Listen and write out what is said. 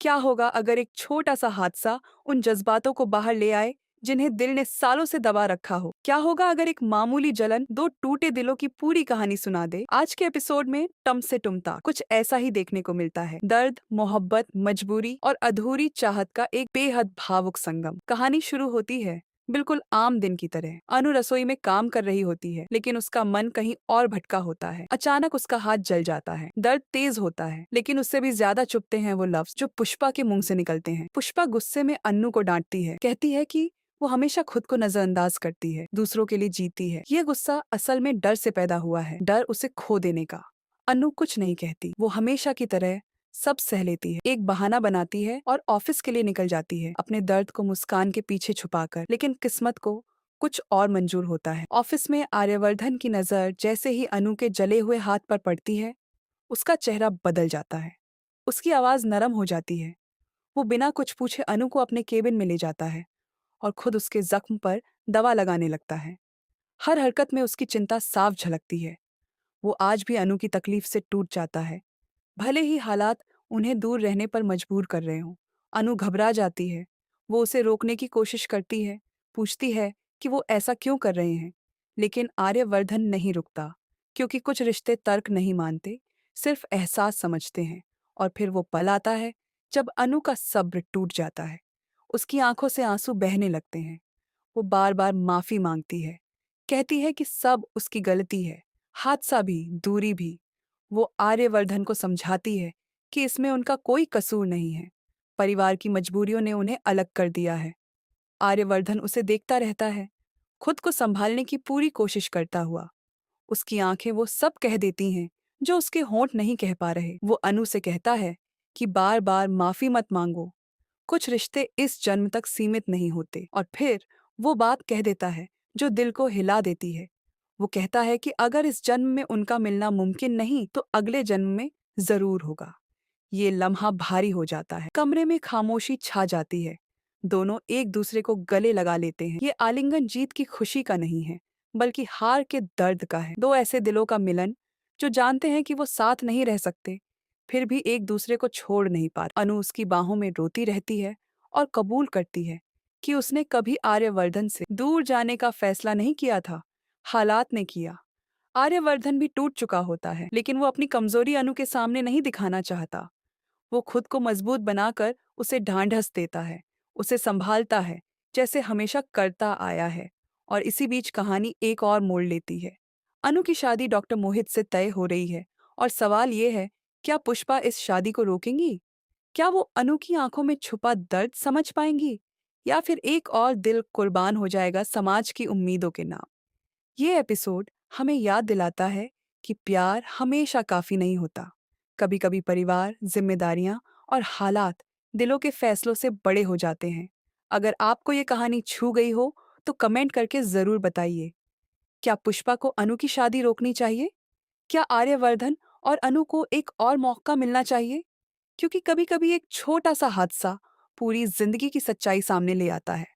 क्या होगा अगर एक छोटा सा हादसा उन जज्बातों को बाहर ले आए जिन्हें दिल ने सालों से दबा रखा हो? क्या होगा अगर एक मामूली जलन दो टूटे दिलों की पूरी कहानी सुना दे? आज के एपिसोड में टम से टुमता कुछ ऐसा ही देखने को मिलता है। दर्द, मोहब्बत, मजबूरी और अधूरी चाहत का एक बेहद भावुक संगम। कहानी शुरू होती है बिल्कुल आम दिन की तरह। अनु रसोई में काम कर रही होती है, लेकिन उसका मन कहीं और भटका होता है। अचानक उसका हाथ जल जाता है। दर्द तेज होता है, लेकिन उससे भी ज्यादा चुभते हैं वो लफ्ज जो पुष्पा के मुंह से निकलते हैं। पुष्पा गुस्से में अन्नू को डांटती है, कहती है कि वो हमेशा खुद को नजरअंदाज करती है, दूसरों के लिए जीती है। ये गुस्सा असल में डर से पैदा हुआ है, डर उसे खो देने का। अन्नू कुछ नहीं कहती, वो हमेशा की तरह सब सह लेती है, एक बहाना बनाती है और ऑफिस के लिए निकल जाती है, अपने दर्द को मुस्कान के पीछे छुपाकर। लेकिन किस्मत को कुछ और मंजूर होता है। ऑफिस में आर्यवर्धन की नजर जैसे ही अनु के जले हुए हाथ पर पड़ती है, उसका चेहरा बदल जाता है, उसकी आवाज नरम हो जाती है। वो बिना कुछ पूछे अनु को अपने केबिन में ले जाता है और खुद उसके जख्म पर दवा लगाने लगता है। हर हरकत में उसकी चिंता साफ झलकती है। वो आज भी अनु की तकलीफ से टूट जाता है, भले ही हालात उन्हें दूर रहने पर मजबूर कर रहे हों। अनु घबरा जाती है, वो उसे रोकने की कोशिश करती है, पूछती है कि वो ऐसा क्यों कर रहे हैं। लेकिन आर्यवर्धन नहीं रुकता, क्योंकि कुछ रिश्ते तर्क नहीं मानते, सिर्फ एहसास समझते हैं। और फिर वो पल आता है जब अनु का सब्र टूट जाता है, उसकी आंखों से आंसू बहने लगते हैं। वो बार बार माफी मांगती है, कहती है कि सब उसकी गलती है, हादसा भी, दूरी भी। वो आर्यवर्धन को समझाती है कि इसमें उनका कोई कसूर नहीं है, परिवार की मजबूरियों ने उन्हें अलग कर दिया है। आर्यवर्धन उसे देखता रहता है, खुद को संभालने की पूरी कोशिश करता हुआ। उसकी आंखें वो सब कह देती हैं जो उसके होंठ नहीं कह पा रहे। वो अनु से कहता है कि बार बार माफी मत मांगो, कुछ रिश्ते इस जन्म तक सीमित नहीं होते। और फिर वो बात कह देता है जो दिल को हिला देती है। वो कहता है कि अगर इस जन्म में उनका मिलना मुमकिन नहीं तो अगले जन्म में जरूर होगा। ये लम्हा भारी हो जाता है, कमरे में खामोशी छा जाती है। दोनों एक दूसरे को गले लगा लेते हैं। ये आलिंगन जीत की खुशी का नहीं है, बल्कि हार के दर्द का है। दो ऐसे दिलों का मिलन जो जानते हैं कि वो साथ नहीं रह सकते, फिर भी एक दूसरे को छोड़ नहीं पा रहे। अनु उसकी बाहों में रोती रहती है और कबूल करती है कि उसने कभी आर्यवर्धन से दूर जाने का फैसला नहीं किया था, हालात ने किया। आर्यवर्धन भी टूट चुका होता है, लेकिन वो अपनी कमजोरी अनु के सामने नहीं दिखाना चाहता। वो खुद को मजबूत बनाकर उसे ढांढस देता है, उसे संभालता है, जैसे हमेशा करता आया है। और इसी बीच कहानी एक और मोड़ लेती है। अनु की शादी डॉक्टर मोहित से तय हो रही है और सवाल ये है, क्या पुष्पा इस शादी को रोकेंगी? क्या वो अनु की आंखों में छुपा दर्द समझ पाएंगी, या फिर एक और दिल कुर्बान हो जाएगा समाज की उम्मीदों के नाम? ये एपिसोड हमें याद दिलाता है कि प्यार हमेशा काफी नहीं होता। कभी कभी परिवार, जिम्मेदारियां और हालात दिलों के फैसलों से बड़े हो जाते हैं। अगर आपको ये कहानी छू गई हो तो कमेंट करके जरूर बताइए। क्या पुष्पा को अनु की शादी रोकनी चाहिए? क्या आर्यवर्धन और अनु को एक और मौका मिलना चाहिए? क्योंकि कभी कभी एक छोटा सा हादसा पूरी जिंदगी की सच्चाई सामने ले आता है।